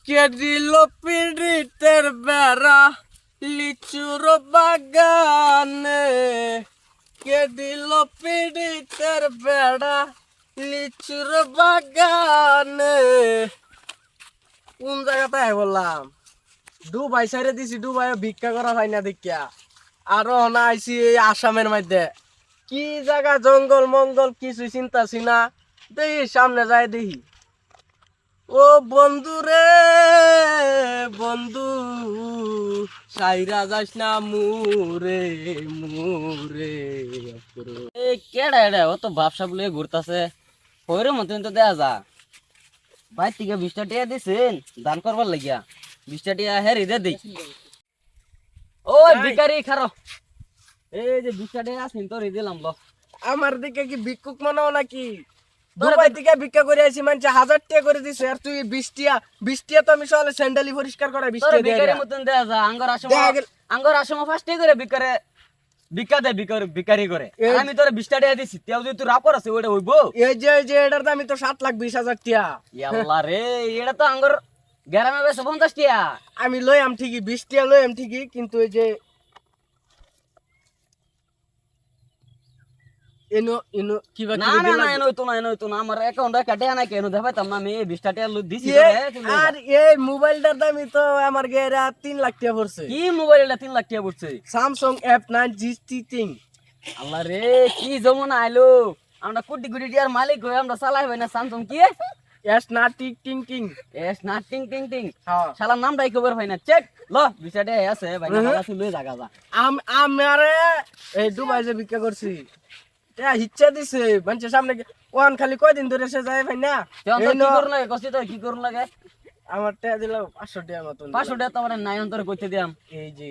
কে দিল পিড়িতের বেড়া লিচুর বাগানে, কে দিল পিড়িতের বেড়া লিচুর বাগানে। কোন জায়গাটায় বললাম ডুবাই সাইরে দিছি, ডুবাই ভিক্ষা করা হয় না দেখিয়া আরো না আইছি এই আসামের মধ্যে। কি জায়গা জঙ্গল মঙ্গল কিছু চিন্তাছি না, দেখি সামনে যাই দেখি। ও বন্ধু রে বন্ধু, সাইরা যাস না মুরে মুরে। এই কেডা এডা ও তো ব্যবসা বলে ঘুরতাছে হইরে মতন তো দেয়া যা। ভাই থেকে 20টা টিয়া দিছেন দান করবার লাগিয়া, 20টা টিয়া হেরি দে দেই। ওই ভিখারি খারো, এই যে 20টা টিয়া আছেন তোর দিলাম ল। আমার দিকে কি ভিক্ষুক মানাও নাকি? দুবাই থেকে ভিক্ষা করে আইছি, মানুষ 1000 টাকা করে দিছে আর তুই 20 টিয়া তো আমি সকালে স্যান্ডেলি পরিষ্কার করে 20 তোর টাকা ভিখারি দেয়া। মতন দেয়া যা। দেখা গেল- আঙ্গর আসমা ফার্স্টে করে ভিক্ষা দে ভিখারি করে। আর আমি তোরে 20টা টিয়া দিছি, তেও যদি তুই রাপর আছে ওইটা হইবো? এই যে এটার দাম তো 7,20,000 টাকা। আল্লাহ রে, এটা তো আঙ্গর গ্রামে বেশি 50 টিয়া। আমি লই আম ঠিকই 20 টাকা লই আম ঠিকই, কিন্তু এই যে এনো এনো কিবা না কিবি না দিলা। না এনো না আমার অ্যাকাউন্টে কাটে না কেন দেখাইতাম না। আমি 20টা টিয়া দিছি এ, তোরে, তুই লই যা। আর এই মোবাইলটার দামই তো আমার গেরা 3 লাখ টাকা পড়ছে। কি মোবাইলটা 3 লাখ টাকা পড়ছে? Samsung F9 GT3। আল্লাহ রে, কি জমনা আইলো। আমরা কোটি কোটি টিয়ার মালিক হই, আমরা চালাই হয় না স্যামসাং কি এস না টিক টিং টিং। এস না টিং টিং টিং। হ্যাঁ। শালা নামটাই খবর হয় না। চেক ল 20টা টিয়া আছে ভাই, না ভালো তুই লই জাগা যা। আমারে এই দুবাই যে ভিক্ষা করছি এটা ইচ্ছা দিছে মানুষের সামনে ওয়ান খালি কয়দিন ধরে সে যায় ভাই না। তেও তো এই কি ন- করুন লাগে কষ্ট তো কি করুন লাগে। আমার টাকা দিল 500 টাকা মতন। 500 টাকা তো আমার নাই অন্তরে কইতে দিয়াম। এই যে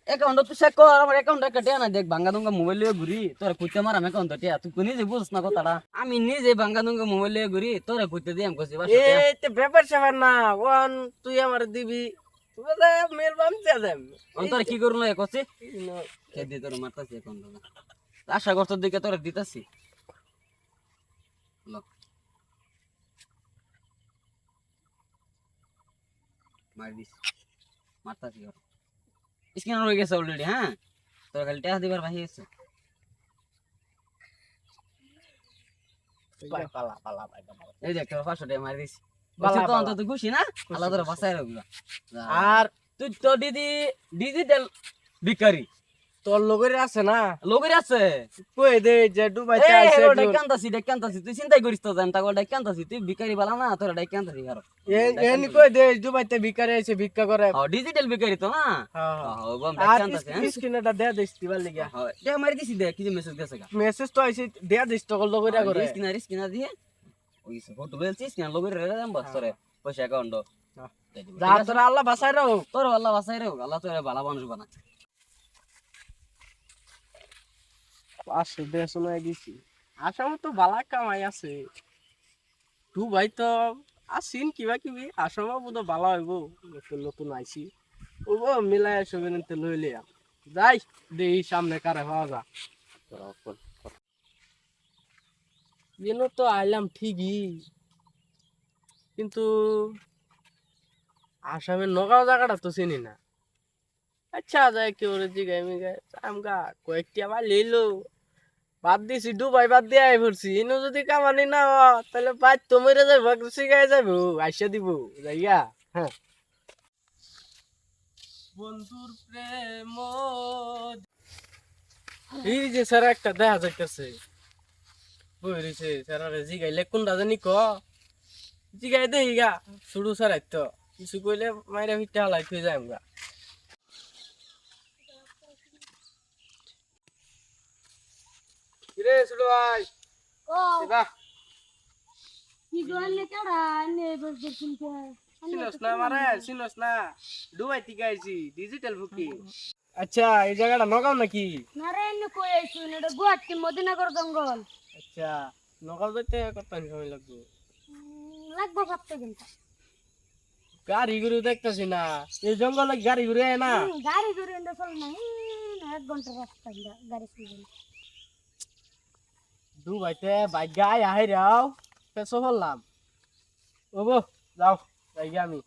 অ্যাকাউন্ট তো চেক কর, আমার অ্যাকাউন্টে কাটে না দেখ। ভাঙ্গা দুঙ্গা মোবাইল লিয়ে ঘুরি তোরা কইতে মারাম অ্যাকাউন্ট টিয়া। তুই নিজে বুঝছ না কথাটা। আমি নিজে ভাঙ্গা দুঙ্গা মোবাইল লিয়ে ঘুরি তোরা কইতে দিয়াম কইছি 500 টাকা। এই তো ব্যাপার স্যাপার না, ওয়ান তুই আমার দিবি তুই মেল বামতে দেম। অন্তরে কি করুন লাগে কইছি কে দি তোর মারতাছি অ্যাকাউন্ট। আশা করছ দিকে তোরা দিতাছি ল মার দিস মারতাছি ওর স্ক্যান হয়ে গেছে অলরেডি। হ্যাঁ, তোর খালি টাকা দিবার বাকি আছে। পালা পালা ভাই পালা। এই দেখ তোর 500 টাকা মার দিস। বালা, তো বালা। অন্তত খুশি না? আল্লাহ তোরা বাঁচাই রাখবে। আর তুই তো দিদি ডিজিটাল ভিখারি তোর লগের আছে না, লোকের আছে। কই দে যে দুবাইতে এই আইছে হেগো একজন। ডাক্কান্তাছি তুই চিন্তাই করিস তো জান তাগো ডাক্কান্তাছি। তুই ভিখারি বালা না, তোরা ডাক্কান্তাছি কারো। এনি কই দে দুবাইতে ভিক্ষা আইছে ভিক্ষা করে। ও ডিজিটাল ভিখারি তো না। হ্যাঁ হ্যাঁ। ও বম আর ডাক্কান্তাছি। হ্যাঁ স্ক্রিনটা দে দিস দিবার লাগিয়া। হ্যাঁ দে মারি দিছি দে কি যে মেসেজ গেছে গা। মেসেজ তো আইছে দে দিস তো লগেরা করে। স্ক্যানার দিয়ে ওই ফটো বলছিস স্ক্যান লোকের রে দাম বস তোরে পয়সা অ্যাকাউন্ট। যা তোরা আল্লাহ বাঁচাই রাখো। তোর আল্লাহ বাঁচাই রে, আল্লাহ তোরে ভালো মানুষ বানা। 500 টাকা শোনাই দিছি। আসামে তো বালা কামাই আছে। দুবাই তো আসিন কিবা কিবি, আসামে বোধ বালা হইব। নতুন নতুন আইছি ওবো মিলাই সবে নিতে লই লিয়া যাই দেই সামনে কারে পাওয়া যা। যেন তো আইলাম ঠিকই, কিন্তু আসামের নগাঁও জায়গাটা তো চিনি না। আচ্ছা যাই কেউ জিগাই মিগাই আমগা কয়েকটি আবার লইলো বাদ দিছি, দুবাই বাদ দিয়ে আই পড়ছি। ইনো যদি কামানি না হয়, তাহলে বাইর তো মরে যাইব, শিখাই যাইব, আইসা দিব যাইয়া। হ্যাঁ, বন্ধুর প্রেম এই যে স্যার একটা দেখা যাইতেছে বই রয়েছে। স্যার জিগাইলে কোনটা জানি ক জিগাই দেই গা শুরু স্যার তো কিছু কইলে মাইরা ভিটে হালাই থই যাই আমরা। কিরে ছোট ভাই ও এবা কি করলে কেডা নে বস দেখুন কে চিনস না মারে চিনস না? দুবাই থেকে আইছি ডিজিটাল বুকিং। আচ্ছা এই জায়গাটা নগাঁও নাকি? নারায়ণ কই আইছুন এটা গুয়াহাটি মদিনাগর জঙ্গল। আচ্ছা নগাঁও যাইতে কত সময় লাগবে? লাগবে 7 ঘন্টা। গাড়ি ঘুরে দেখতেছি না, এই জঙ্গলে গাড়ি ঘুরে আয় না। গাড়ি ধরে এন্ড চল না 1 ঘন্টা রাস্তা গাড়ি চলে। দুবাইতে বাইক গায় আহে রাও পেছো হলাম ওবো যাও যাই আমি